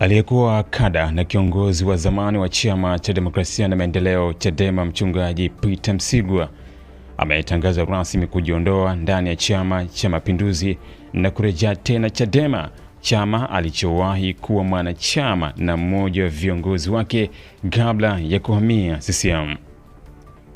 Aliyekuwa kada na kiongozi wa zamani wa Chama cha Demokrasia na Maendeleo Chadema Mchungaji Peter Msigwa ametangaza rasmi kujiondoa ndani ya Chama cha Mapinduzi na kurejea tena Chadema, chama alichowahi kuwa mwanachama na mmoja wa viongozi wake kabla ya kuhamia CCM.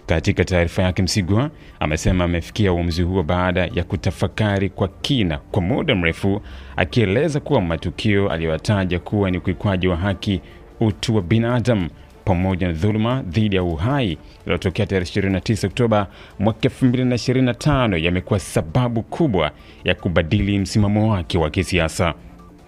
Katika taarifa yake, Msigwa amesema amefikia uamuzi huo baada ya kutafakari kwa kina kwa muda mrefu, akieleza kuwa matukio aliyotaja kuwa ni ukiukwaji wa haki, utu wa binadamu pamoja na dhuluma dhidi ya uhai iliyotokea tarehe 29 Oktoba mwaka 2025 yamekuwa sababu kubwa ya kubadili msimamo wake wa kisiasa.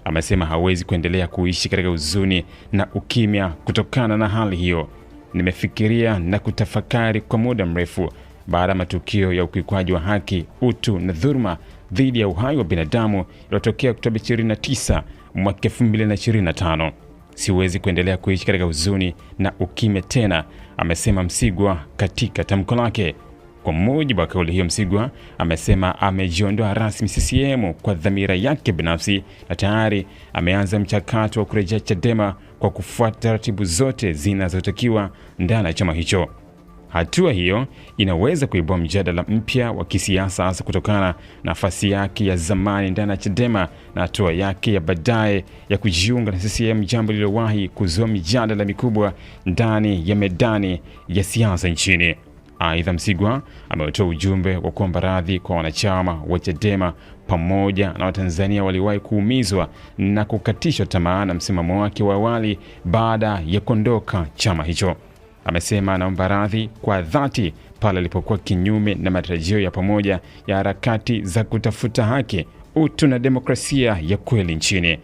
Amesema hawezi kuendelea kuishi katika huzuni na ukimya kutokana na hali hiyo. Nimefikiria na kutafakari kwa muda mrefu baada ya matukio ya ukiukwaji wa haki, utu na dhuluma dhidi ya uhai wa binadamu iliyotokea Oktoba 29 mwaka 2025. Siwezi kuendelea kuishi katika huzuni na ukimya tena, amesema Msigwa katika tamko lake. Kwa mujibu wa kauli hiyo, Msigwa amesema amejiondoa rasmi CCM kwa dhamira yake binafsi na tayari ameanza mchakato wa kurejea Chadema kwa kufuata taratibu zote zinazotakiwa ndani ya chama hicho. Hatua hiyo inaweza kuibua mjadala mpya wa kisiasa, hasa kutokana na nafasi yake ya zamani ndani ya Chadema na hatua yake ya baadaye ya kujiunga na CCM, jambo lililowahi kuzua mijadala mikubwa ndani ya medani ya siasa nchini. Aidha, Msigwa ametoa ujumbe wa kuomba radhi kwa wanachama wa Chadema pamoja na Watanzania waliwahi kuumizwa na kukatishwa tamaa na msimamo wake wa awali baada ya kuondoka chama hicho. Amesema anaomba radhi kwa dhati pale alipokuwa kinyume na matarajio ya pamoja ya harakati za kutafuta haki, utu na demokrasia ya kweli nchini.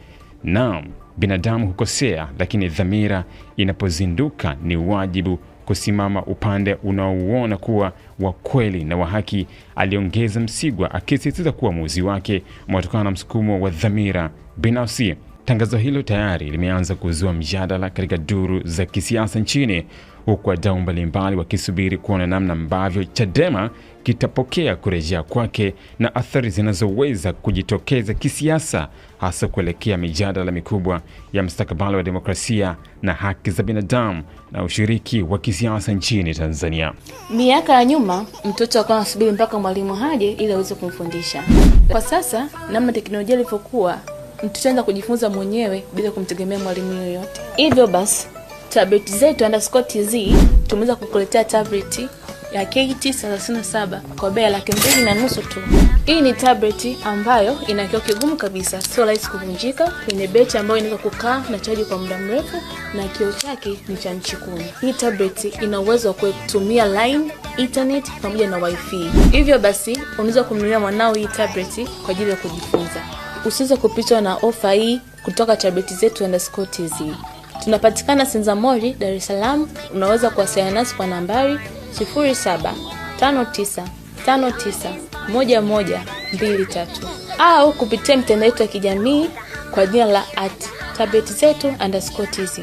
Naam, binadamu hukosea, lakini dhamira inapozinduka ni wajibu kusimama upande unaouona kuwa wa kweli na wa haki, aliongeza Msigwa, akisisitiza kuwa uamuzi wake umetokana na msukumo wa dhamira binafsi. Tangazo hilo tayari limeanza kuzua mjadala katika duru za kisiasa nchini, huku wadau mbalimbali wakisubiri kuona namna ambavyo Chadema kitapokea kurejea kwake na athari zinazoweza kujitokeza kisiasa, hasa kuelekea mijadala mikubwa ya mustakabali wa demokrasia na haki za binadamu na ushiriki wa kisiasa nchini Tanzania. Miaka ya nyuma mtoto alikuwa anasubiri mpaka mwalimu haje ili aweze kumfundisha. Kwa sasa namna teknolojia ilivyokuwa, mtoto anaanza kujifunza mwenyewe bila kumtegemea mwalimu yoyote. Hivyo basi tablet zetu _TZ tumeweza kukuletea tablet ya KT37 kwa bei ya $2,500 tu. Hii ni tablet ambayo ina kioo kigumu kabisa, sio rahisi kuvunjika, yenye betri ambayo inaweza kukaa na chaji kwa muda mrefu na kioo chake ni cha inchi 10. Hii tablet ina uwezo wa kutumia line, internet pamoja na wifi. Hivyo basi unaweza kumnunulia mwanao hii tablet kwa ajili ya kujifunza. Usiweze kupitwa na ofa hii kutoka tablet zetu _TZ. Tunapatikana Sinzamori, Dar es Salaam. Unaweza kuwasiliana nasi kwa nambari 0759591123 au kupitia mitandao yetu ya kijamii kwa jina la @tabletzetu_TZ.